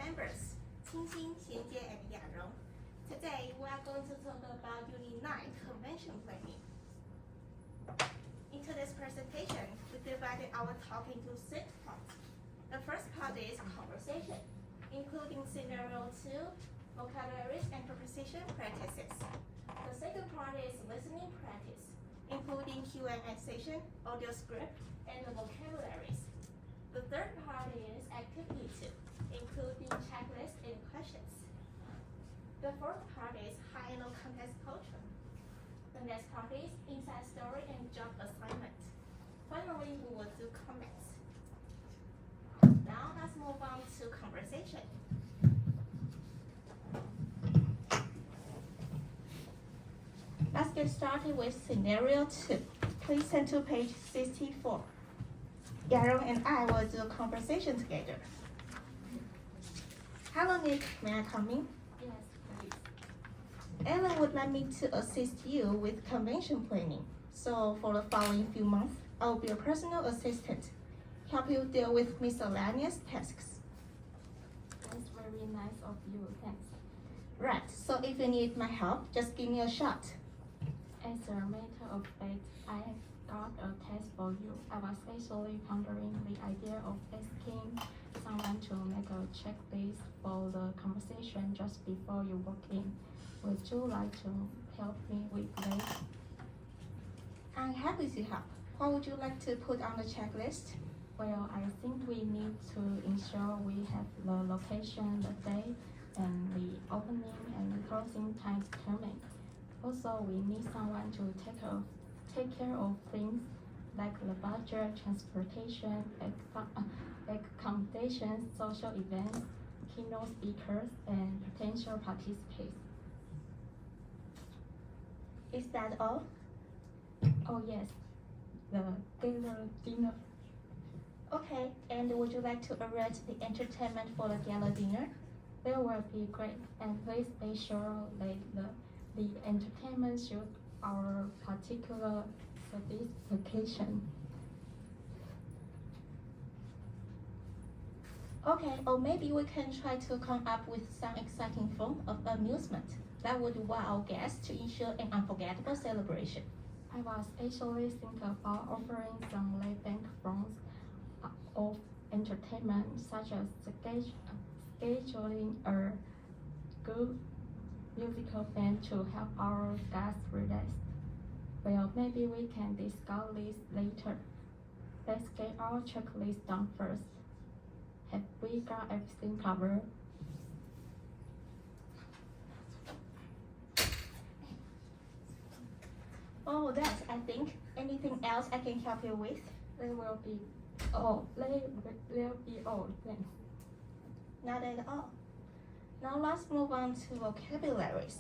members, Tsailing, Liang, and Yang. Today, we are going to talk about Unit 9, Convention Planning. In today's presentation, we divided our talk into 6 parts. The first part is conversation, including scenario 2, vocabularies and preposition practices. The second part is listening practice, including Q&A session, audio script, and the vocabularies. The third part is activity 2, including checklists and questions. The fourth part is high-level context culture. The next part is inside story and job assignment. Finally, we will do comments. Now let's move on to conversation. Let's get started with scenario 2. Please turn to page 64. Yang and I will do a conversation together. Hello, Nick. May I come in? Yes, please. Ellen would like me to assist you with convention planning. So for the following few months, I will be a personal assistant, help you deal with miscellaneous tasks. That's very nice of you. Thanks. Right, so if you need my help, just give me a shot. As a matter of fact, I have got a test for you. I was actually pondering the idea of asking someone to make a checklist for the conversation just before you walk in. Would you like to help me with that? I'm happy to help. What would you like to put on the checklist? Well, I think we need to ensure we have the location, the day, and the opening and closing time determined. Also, we need someone to take care of things like the budget, transportation, accommodations, social events, keynote speakers, and potential participants. Is that all? Oh yes, the gala dinner. Okay, and would you like to arrange the entertainment for the gala dinner? That will be great, and please be sure that the entertainment suit our particular specification. Okay, or maybe we can try to come up with some exciting form of amusement that would wow our guests to ensure an unforgettable celebration. I was actually thinking about offering some laid-back forms of entertainment, such as scheduling a good musical band to help our guests relax. Well, maybe we can discuss this later. Let's get our checklist done first. Have we got everything covered? Oh, that's, I think. Anything else I can help you with? That will be all. That'll be all. Thanks. Not at all. Now let's move on to vocabularies.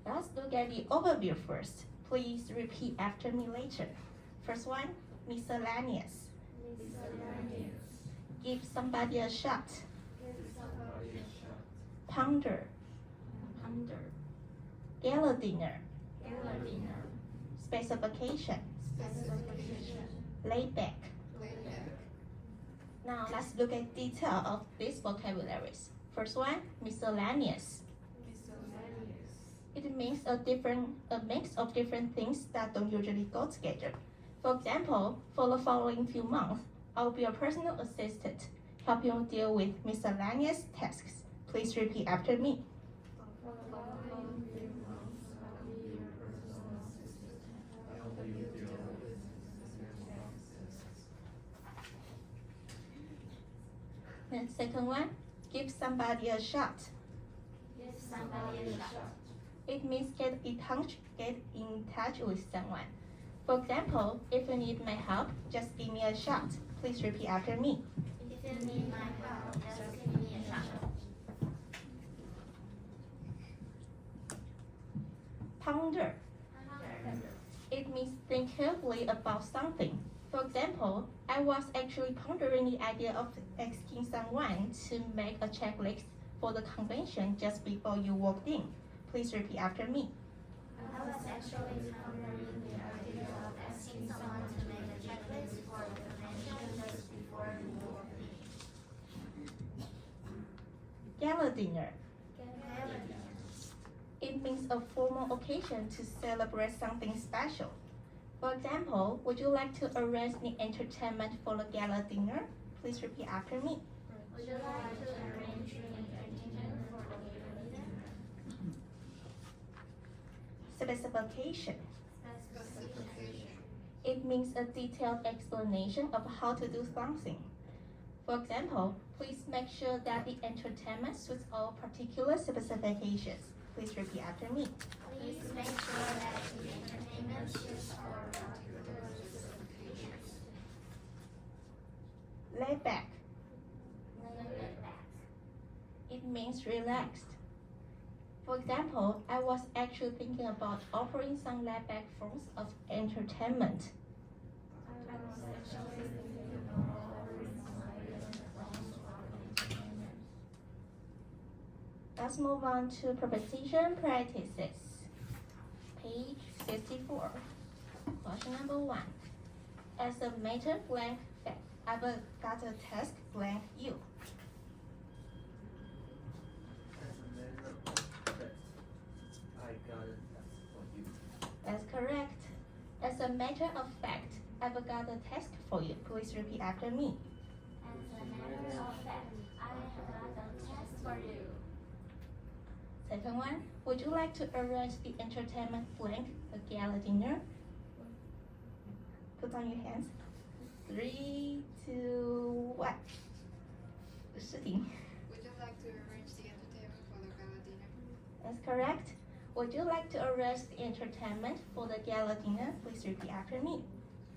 Let's look at the overview first. Please repeat after me later. First one, miscellaneous. Miscellaneous. Give somebody a shot. Give somebody a shot. Ponder. Ponder. Gala dinner. Gala dinner. Specification. Specification. Laid back. Laid back. Now let's look at detail of these vocabularies. First one, miscellaneous. Miscellaneous. It means a mix of different things that don't usually go together. For example, for the following few months, I will be a personal assistant, help you deal with miscellaneous tasks. Please repeat after me. For the following few months, I will be your personal assistant. I will help you deal with miscellaneous tasks. And second one, give somebody a shot. Give somebody a shot. It means get in touch with someone. For example, if you need my help, just give me a shot. Please repeat after me. If you need my help, just give me a shot. Ponder. Ponder. It means think carefully about something. For example, I was actually pondering the idea of asking someone to make a checklist for the convention just before you walked in. Please repeat after me. I was actually pondering the idea of asking someone to make a checklist for the convention just before you walk in. Gala dinner. It means a formal occasion to celebrate something special. For example, would you like to arrange the entertainment for the gala dinner? Please repeat after me. Would you like to arrange the entertainment for the gala dinner? Specification. Specification. It means a detailed explanation of how to do something. For example, please make sure that the entertainment suits all particular specifications. Please repeat after me. Please make sure that the entertainment suits our particular specifications. Lay back. Laid back. It means relaxed. For example, I was actually thinking about offering some laid-back forms of entertainment. I was actually thinking about offering some laid-back forms of entertainment. Let's move on to preposition practices. Page 64. Question number 1. As a matter blank fact, I've got a task blank you. As a matter of fact, I got a task for you. That's correct. As a matter of fact, I've got a task for you. Please repeat after me. As a matter of fact, I have got a task for you. Second one, would you like to arrange the entertainment blank, a gala dinner? Put on your hands. 3, 2, 1. 诗婷. Would you like to arrange the entertainment for the gala dinner? That's correct. Would you like to arrange the entertainment for the gala dinner? Please repeat after me.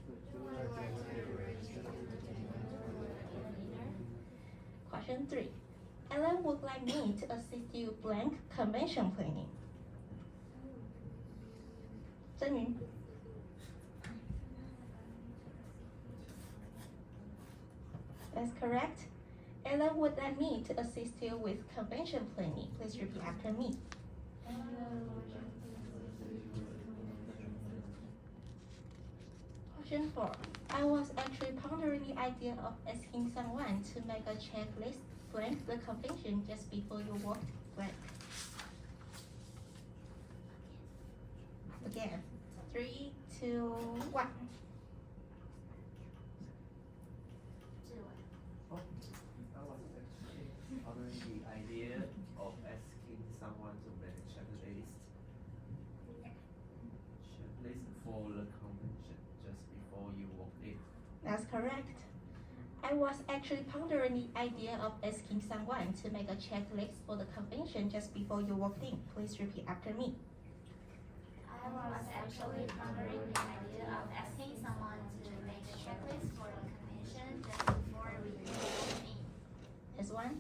Would you like to arrange the entertainment for the gala dinner? Question 3. Ellen would like me to assist you blank convention planning. 真云. That's correct. Ellen would like me to assist you with convention planning. Please repeat after me. Question 4. I was actually pondering the idea of asking someone to make a checklist blank the convention just before you walked blank. Again. 3, 2, 1. I was actually pondering the idea of asking someone to make a checklist for the convention just before you walk in. That's correct. I was actually pondering the idea of asking someone to make a checklist for the convention just before you walked in. Please repeat after me. I was actually pondering the idea of asking someone to make a checklist for the convention just before we walk in. Next one.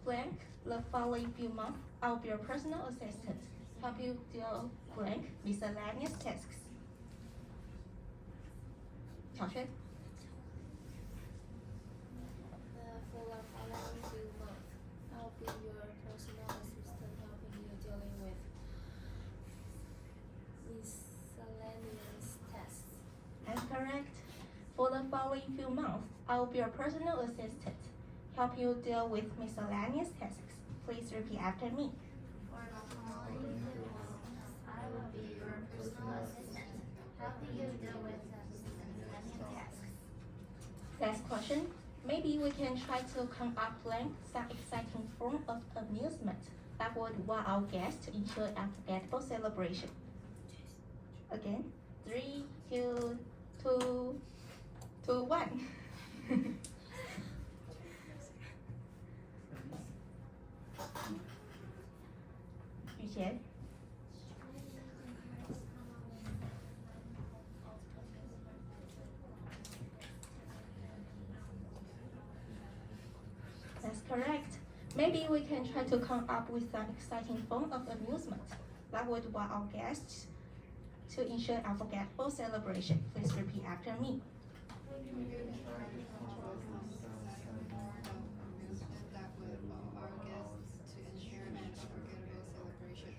Blank, the following few months, I'll be your personal assistant. Help you deal blank miscellaneous tasks. 小轩. For the following few months, I'll be your personal assistant helping you dealing with miscellaneous tasks. That's correct. For the following few months, I'll be your personal assistant. Help you deal with miscellaneous tasks. Please repeat after me. For the following few months, I will be your personal assistant, helping you deal with miscellaneous tasks. Last question. Maybe we can try to come up with some exciting form of amusement that would wow our guests to ensure an unforgettable celebration. Again. 3, 2, 1. Yuqian. That's correct. Maybe we can try to come up with some exciting form of amusement that would wow our guests to ensure an unforgettable celebration. Please repeat after me. We could try to come up with some form of amusement that would wow our guests to ensure an unforgettable celebration.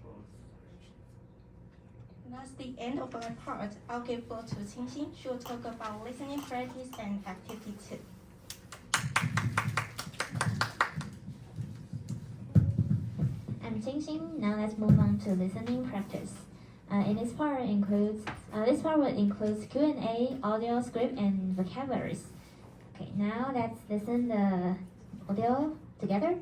That's the end of my part. I'll give floor to Qingxin. She'll talk about listening practice and activity 2. Xingxing. Now let's move on to listening practice. In this part will include Q&A, audio, script, and vocabularies. Okay, now let's listen the audio together.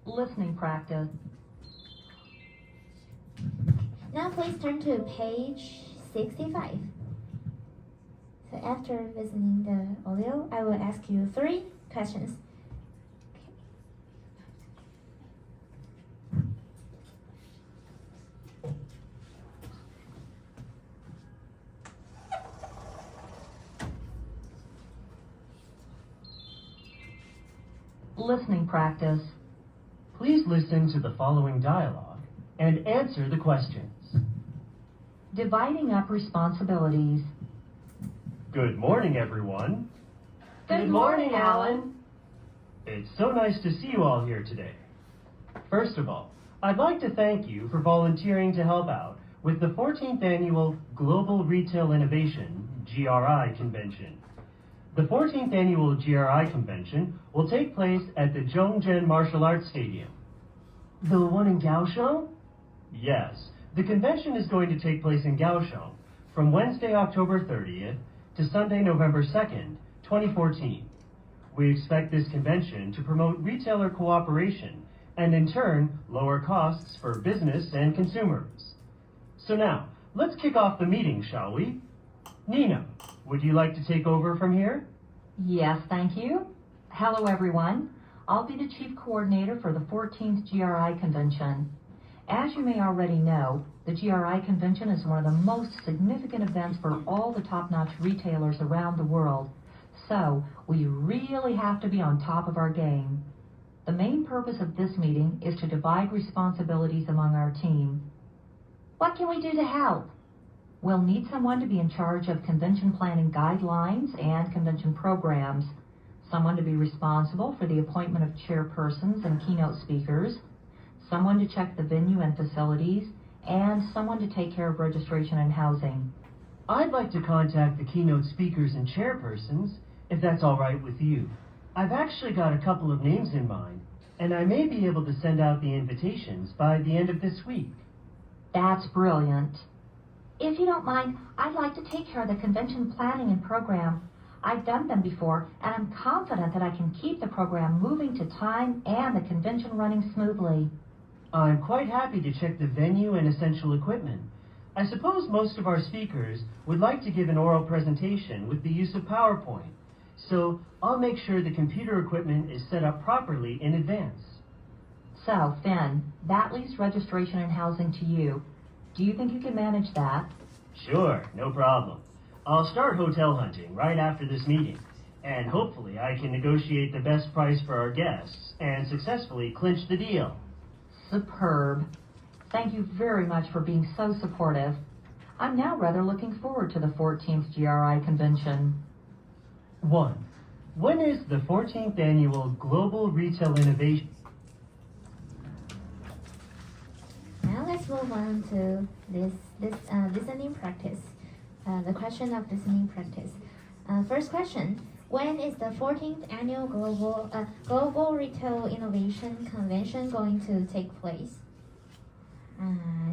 Listening practice. Now please turn to page 65. So after listening the audio, I will ask you 3 questions. Listening practice. Please listen to the following dialogue and answer the questions. Dividing up responsibilities. Good morning, everyone. Good morning, Alan. It's so nice to see you all here today. First of all, I'd like to thank you for volunteering to help out with the 14th Annual Global Retail Innovation, GRI, Convention. The 14th Annual GRI Convention will take place at the Zhongzhen Martial Arts Stadium. The one in Kaohsiung? Yes, the convention is going to take place in Kaohsiung from Wednesday, October 30th to Sunday, November 2nd, 2014. We expect this convention to promote retailer cooperation and in turn lower costs for business and consumers. So now, let's kick off the meeting, shall we? Nina, would you like to take over from here? Yes, thank you. Hello, everyone. I'll be the Chief Coordinator for the 14th GRI Convention. As you may already know, the GRI Convention is one of the most significant events for all the top-notch retailers around the world. So, we really have to be on top of our game. The main purpose of this meeting is to divide responsibilities among our team. What can we do to help? We'll need someone to be in charge of convention planning guidelines and convention programs, someone to be responsible for the appointment of chairpersons and keynote speakers, someone to check the venue and facilities, and someone to take care of registration and housing. I'd like to contact the keynote speakers and chairpersons, if that's all right with you. I've actually got a couple of names in mind, and I may be able to send out the invitations by the end of this week. That's brilliant. If you don't mind, I'd like to take care of the convention planning and program. I've done them before, and I'm confident that I can keep the program moving to time and the convention running smoothly. I'm quite happy to check the venue and essential equipment. I suppose most of our speakers would like to give an oral presentation with the use of PowerPoint, so I'll make sure the computer equipment is set up properly in advance. So, Finn, that leaves registration and housing to you. Do you think you can manage that? Sure, no problem. I'll start hotel hunting right after this meeting, and hopefully I can negotiate the best price for our guests and successfully clinch the deal. Superb. Thank you very much for being so supportive. I'm now rather looking forward to the 14th GRI Convention. 1. When is the 14th Annual Global Retail Innovation? Now let's move on to this listening practice. The question of listening practice. First question: when is the 14th Annual Global Retail Innovation Convention going to take place?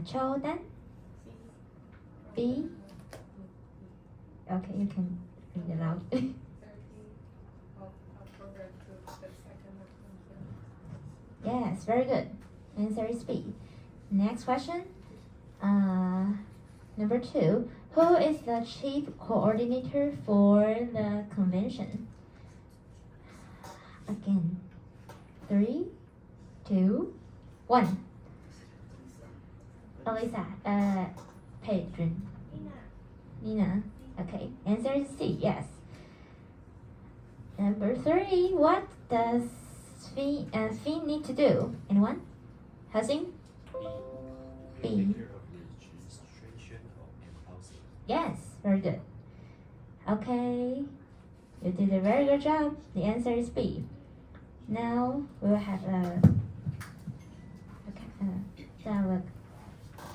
Cho Dan? B? Okay, you can read it out. Yes, very good. Answer is B. Next question. Number 2. Who is the chief coordinator for the convention? Again. 3, 2, 1. Elisa. Pedrin. Nina. Okay. Answer is C. Yes. Number 3. What does Fee need to do? Anyone? Housing? B. Yes, very good. Okay, you did a very good job. The answer is B. Now we will have a dialogue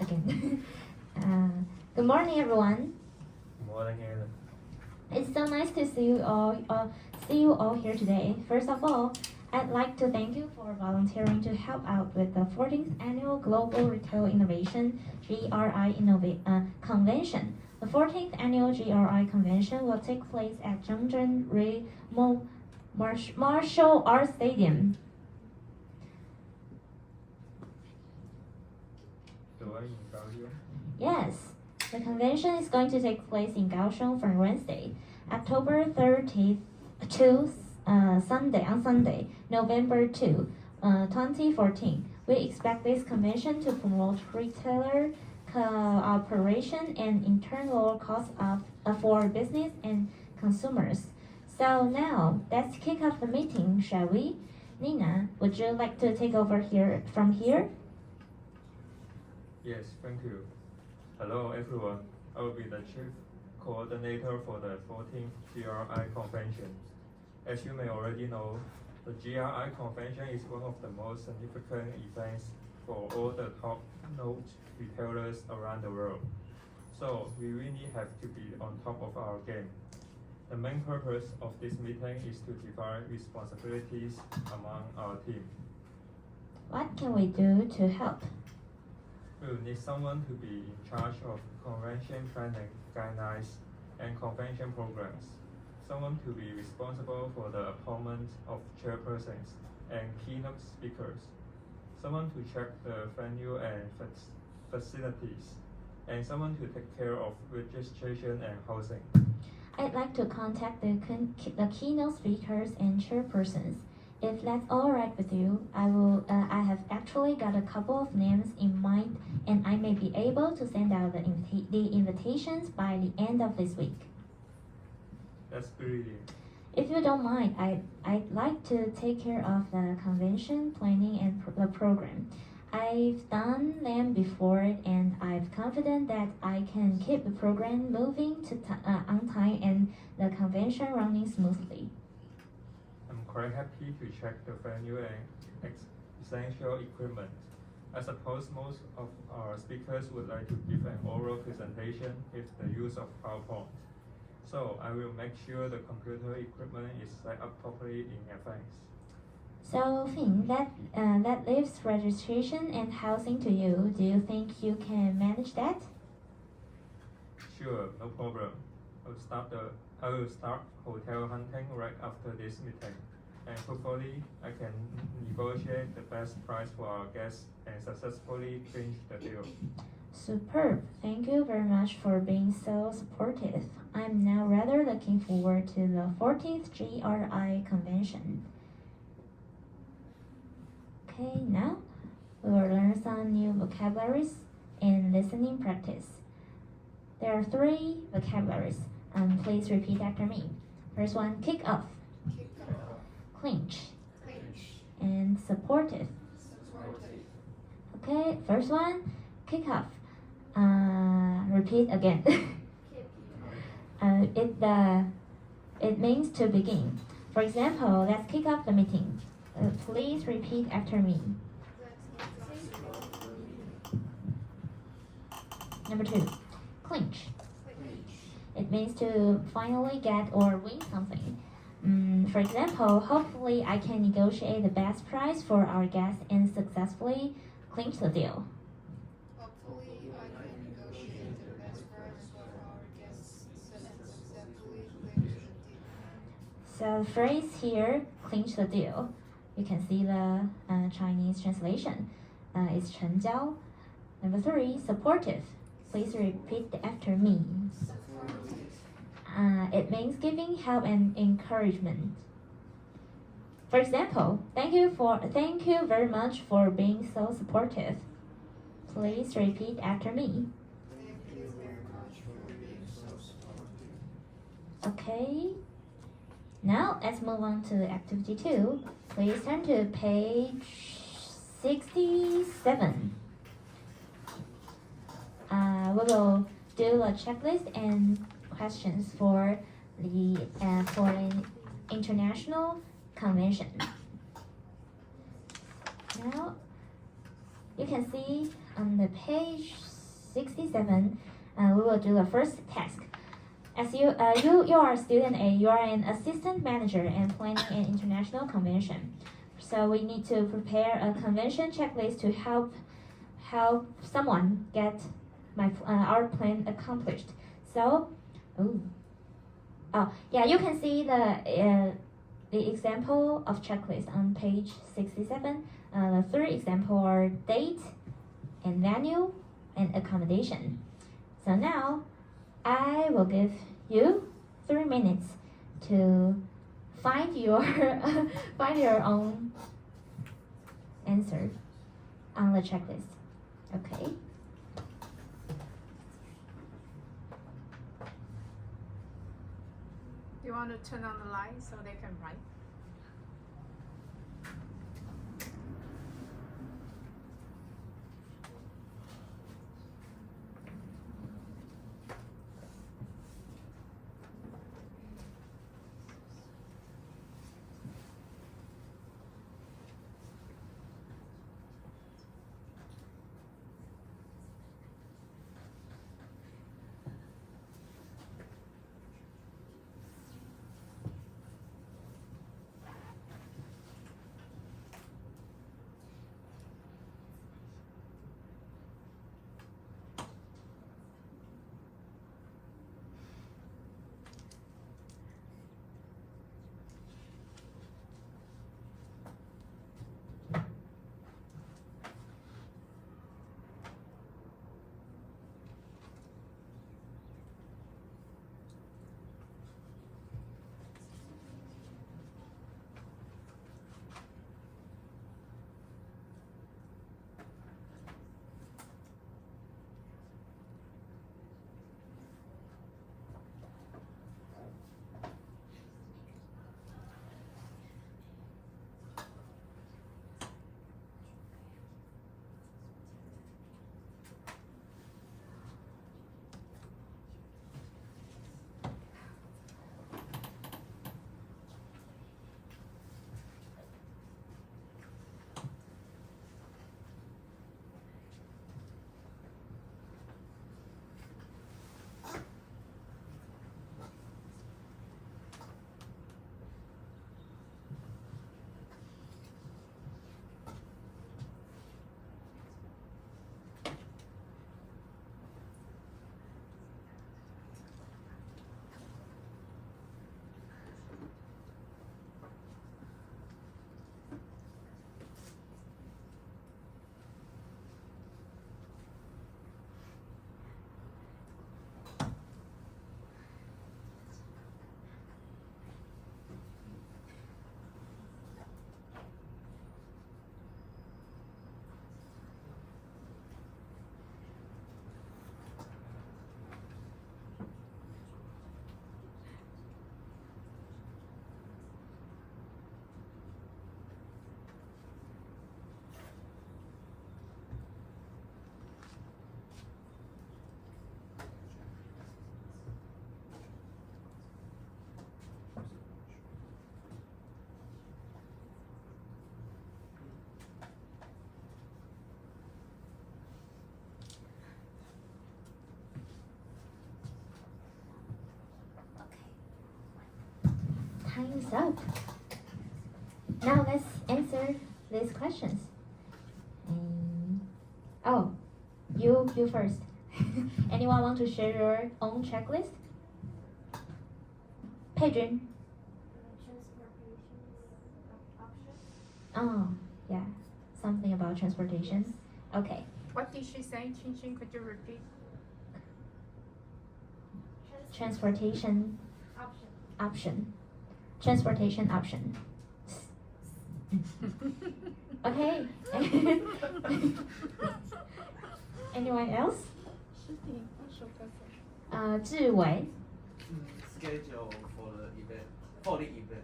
again. Good morning, everyone. Good morning, Alan. It's so nice to see you all see you all here today. First of all, I'd like to thank you for volunteering to help out with the 14th Annual Global Retail Innovation GRI Convention. The 14th Annual GRI Convention will take place at Zhengzhen Martial Arts Stadium. Yes, the convention is going to take place in Kaohsiung from Wednesday, October 30th to Sunday, November 2, 2014. We expect this convention to promote retailer cooperation and internal costs for business and consumers. So now, let's kick off the meeting, shall we? Nina, would you like to take over from here? Yes, thank you. Hello everyone. I will be the chief coordinator for the 14th GRI convention. As you may already know, the GRI convention is one of the most significant events for all the top-notch retailers around the world. So we really have to be on top of our game. The main purpose of this meeting is to divide responsibilities among our team. What can we do to help? We will need someone to be in charge of convention planning, guidelines, and convention programs. Someone to be responsible for the appointment of chairpersons and keynote speakers. Someone to check the venue and facilities. And someone to take care of registration and housing. I'd like to contact the keynote speakers and chairpersons. If that's all right with you, I have actually got a couple of names in mind, and I may be able to send out the invitations by the end of this week. That's brilliant. If you don't mind, I'd like to take care of the convention planning and the program. I've done them before, and I'm confident that I can keep the program moving on time and the convention running smoothly. I'm quite happy to check the venue and essential equipment. I suppose most of our speakers would like to give an oral presentation with the use of PowerPoint. So I will make sure the computer equipment is set up properly in advance. So Finn, that leaves registration and housing to you. Do you think you can manage that? Sure, no problem. I will start hotel hunting right after this meeting, and hopefully I can negotiate the best price for our guests and successfully clinch the deal. Superb. Thank you very much for being so supportive. I'm now rather looking forward to the 14th GRI convention. Okay, now we will learn some new vocabularies and listening practice. There are 3 vocabularies. Please repeat after me. First one, kick off, clinch, and supportive. Okay, first one, kick off. Repeat again. It means to begin. For example, let's kick off the meeting. Please repeat after me. Number 2, clinch. It means to finally get or win something. For example, hopefully I can negotiate the best price for our guests and successfully clinch the deal. Hopefully, I can negotiate the best price for our guests and successfully clinch the deal. So the phrase here, clinch the deal. You can see the Chinese translation. It's 成交. Number 3, supportive. Please repeat after me. It means giving help and encouragement. For example, thank you very much for being so supportive. Please repeat after me. Thank you very much for being so supportive. Okay. Now let's move on to activity 2. Please turn to page 67. We will do a checklist and questions for an international convention. Now you can see on the page 67, we will do the first task. As you are student A, you are an assistant manager and planning an international convention. So we need to prepare a convention checklist to help someone get our plan accomplished. So, yeah, you can see the example of checklist on page 67. The three examples are date and venue and accommodation. So now I will give you 3 minutes to find your find your own answer on the checklist. Okay. You want to turn on the light so they can write? Time's up. Now let's answer these questions. Oh, you first. Anyone want to share your own checklist? Pedrin. Oh, yeah. Something about transportation. Okay. What did she say? Chin, could you repeat? Transportation option. Transportation option. Okay. Anyone else? 志伟. Schedule for the event. For the event.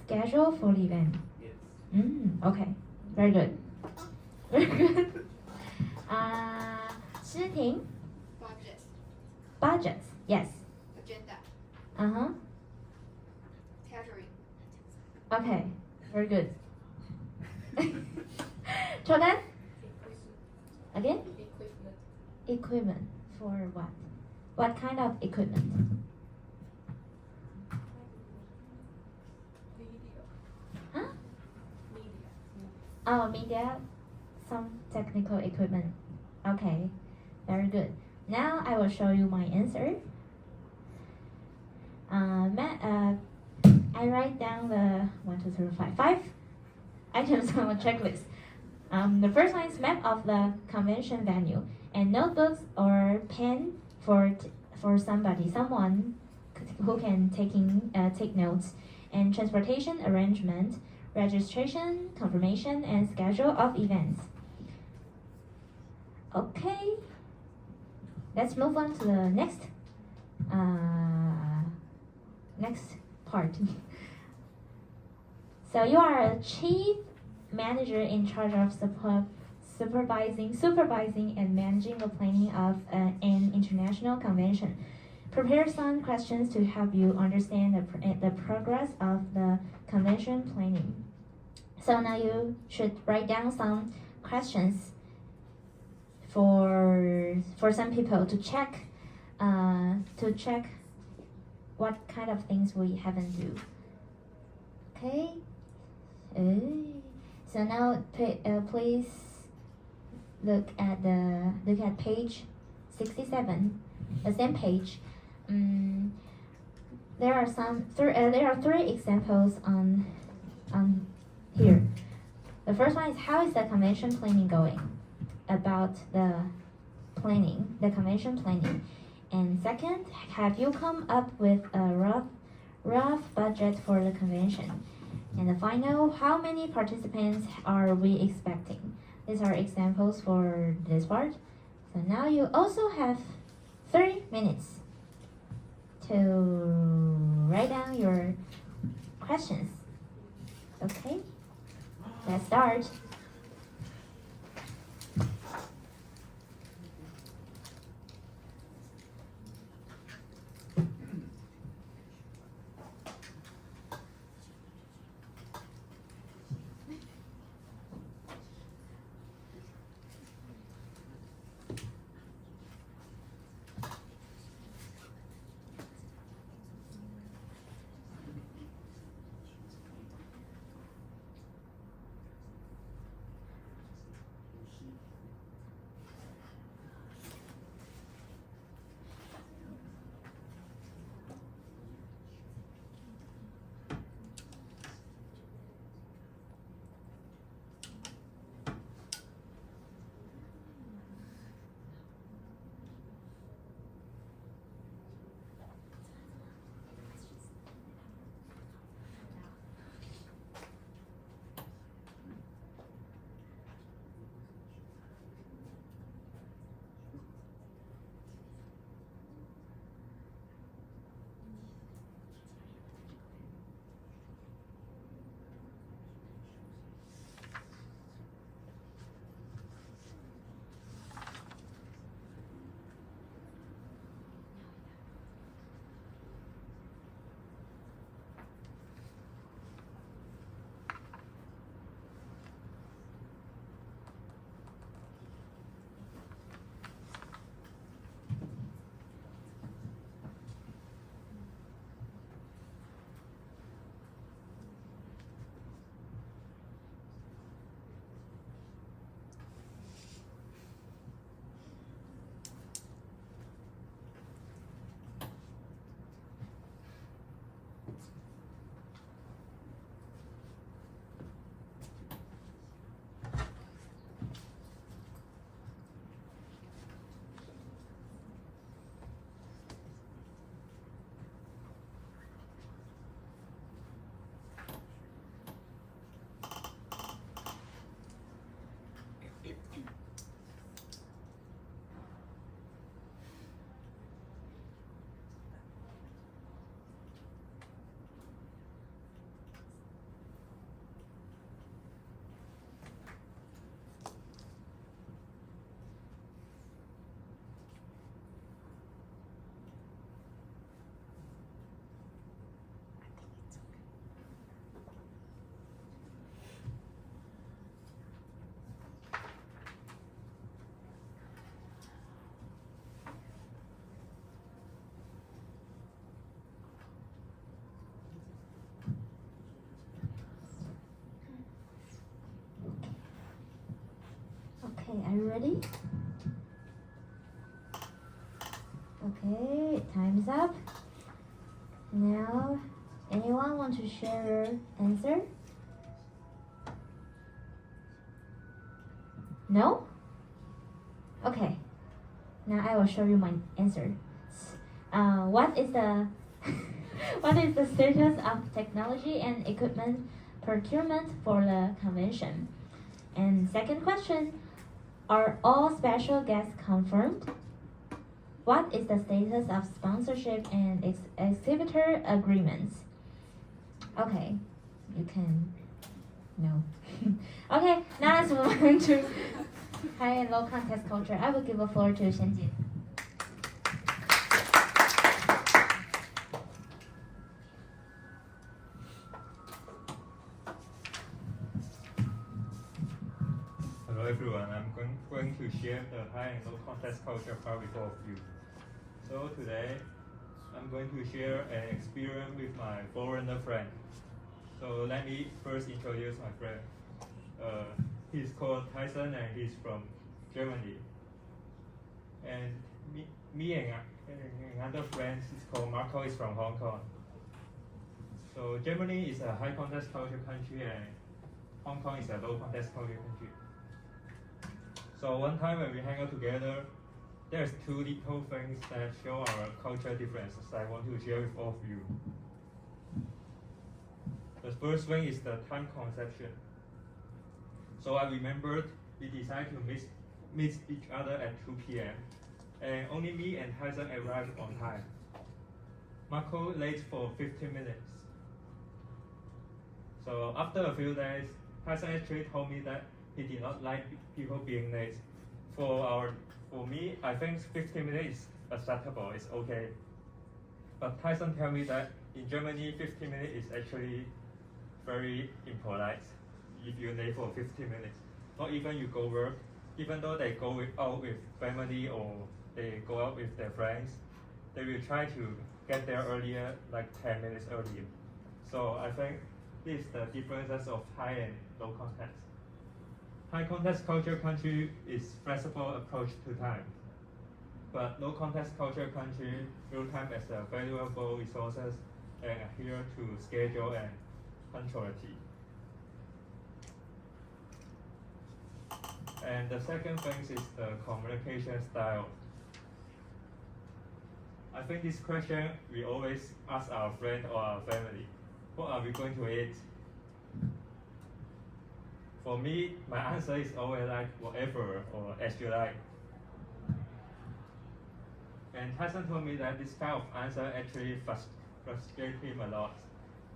Schedule for the event. Yes. Okay. Very good. Very good. 诗婷. Budget. Yes. Agenda. Catering. Okay. Very good. Jordan? Again? Equipment. For what? What kind of equipment? Huh? Oh, media. Some technical equipment. Okay, very good. Now I will show you my answer. I write down the 5 items on a checklist. The first one is map of the convention venue and notebooks or pen for someone who can take notes, and transportation arrangement, registration, confirmation, and schedule of events. Okay, let's move on to the next part. So you are a chief manager in charge of supervising and managing the planning of an international convention. Prepare some questions to help you understand the progress of the convention planning. So now you should write down some questions for some people to check what kind of things we haven't do. Okay. So now please look at page 67, the same page. There are 3 examples on here. The first one is, how is the convention planning going? About the convention planning. And second, have you come up with a rough budget for the convention? And the final, how many participants are we expecting? These are examples for this part. So now you also have 3 minutes to write down your questions. Okay, let's start. Okay, are you ready? Okay, time's up. Now, anyone want to share your answer? No? Okay. Now I will show you my answer. What is the what is the status of technology and equipment procurement for the convention? And second question, are all special guests confirmed? What is the status of sponsorship and exhibitor agreements? Okay, you can no. Okay, now let's move on to high and low contest culture. I will give the floor to Shenjin. Hello everyone, I'm going to share the high and low contest culture part with all of you. So today, I'm going to share an experience with my foreigner friend. So let me first introduce my friend. He's called Tyson and he's from Germany. And me and another friend is called Marco, is from Hong Kong. So Germany is a high contest culture country and Hong Kong is a low contest culture country. So one time when we hang out together, there's two little things that show our culture differences I want to share with all of you. The first thing is the time conception. So I remembered we decided to meet each other at 2 p.m. and only me and Tyson arrived on time. Marco late for 15 minutes. So after a few days, Tyson actually told me that he did not like people being late. For me, I think 15 minutes is acceptable, it's okay. But Tyson told me that in Germany, 15 minutes is actually very impolite if you're late for 15 minutes. Not even you go work, even though they go out with family or they go out with their friends, they will try to get there earlier, like 10 minutes earlier. So I think this is the differences of high and low contest. High contest culture country is flexible approach to time. But low contest culture country view time as a valuable resources and adhere to schedule and punctuality. And the second thing is the communication style. I think this question we always ask our friend or our family, what are we going to eat? For me, my answer is always like whatever or as you like. And Tyson told me that this kind of answer actually frustrated him a lot.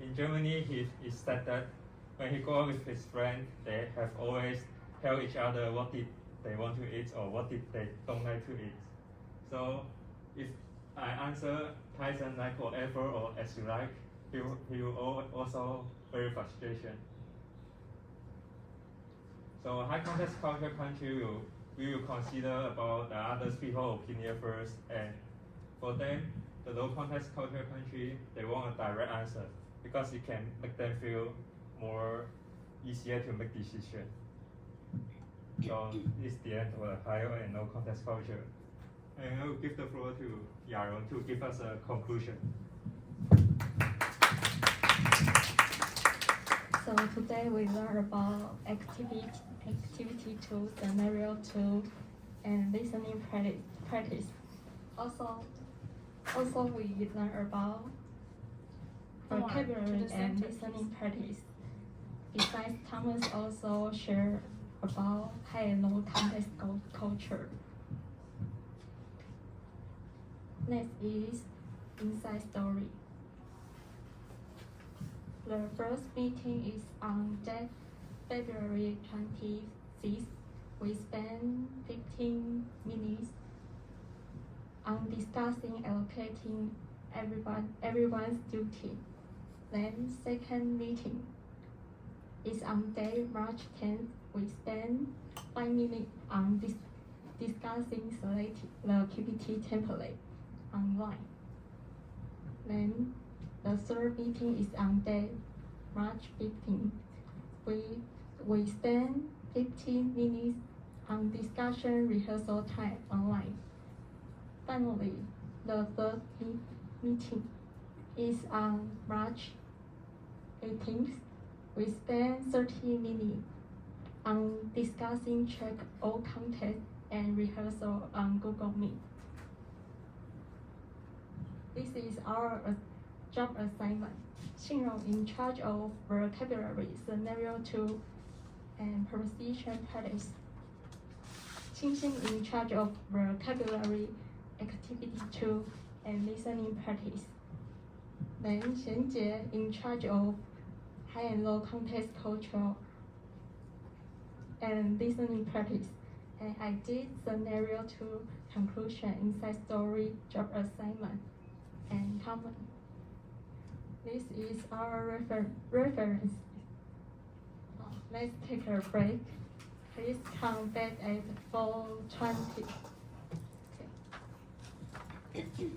In Germany, he said that when he go out with his friend, they have always tell each other what did they want to eat or what did they don't like to eat. So if I answer Tyson like whatever or as you like, he will also very frustration. So high contest culture country we will consider about the other people's opinion first, and for them, the low contest culture country, they want a direct answer because it can make them feel more easier to make decision. So this is the end of the high and low contest culture. And I will give the floor to Yaron to give us a conclusion. So today we learned about activity 2, scenario 2, and listening practice. Also we learned about vocabulary and listening practice. Besides, Thomas also shared about high and low contest culture. Next is inside story. The first meeting is on February 26th. We spent 15 minutes on discussing allocating everyone's duty. Then second meeting is on day March 10th. We spent 5 minutes on discussing the PPT template online. Then the third meeting is on day March 15th. We spent 15 minutes on discussion rehearsal time online. Finally, the third meeting is on March 18th. We spent 30 minutes on discussing check all content and rehearsal on Google Meet. This is our job assignment. Xinrong in charge of vocabulary, scenario 2, and pronunciation practice. Qingxing in charge of vocabulary, activity 2, and listening practice. Then Xianjie in charge of high and low context culture and listening practice. And I did scenario 2, conclusion, inside story, job assignment, and comment. This is our reference. Let's take a break. Please come back at 4:20. Okay.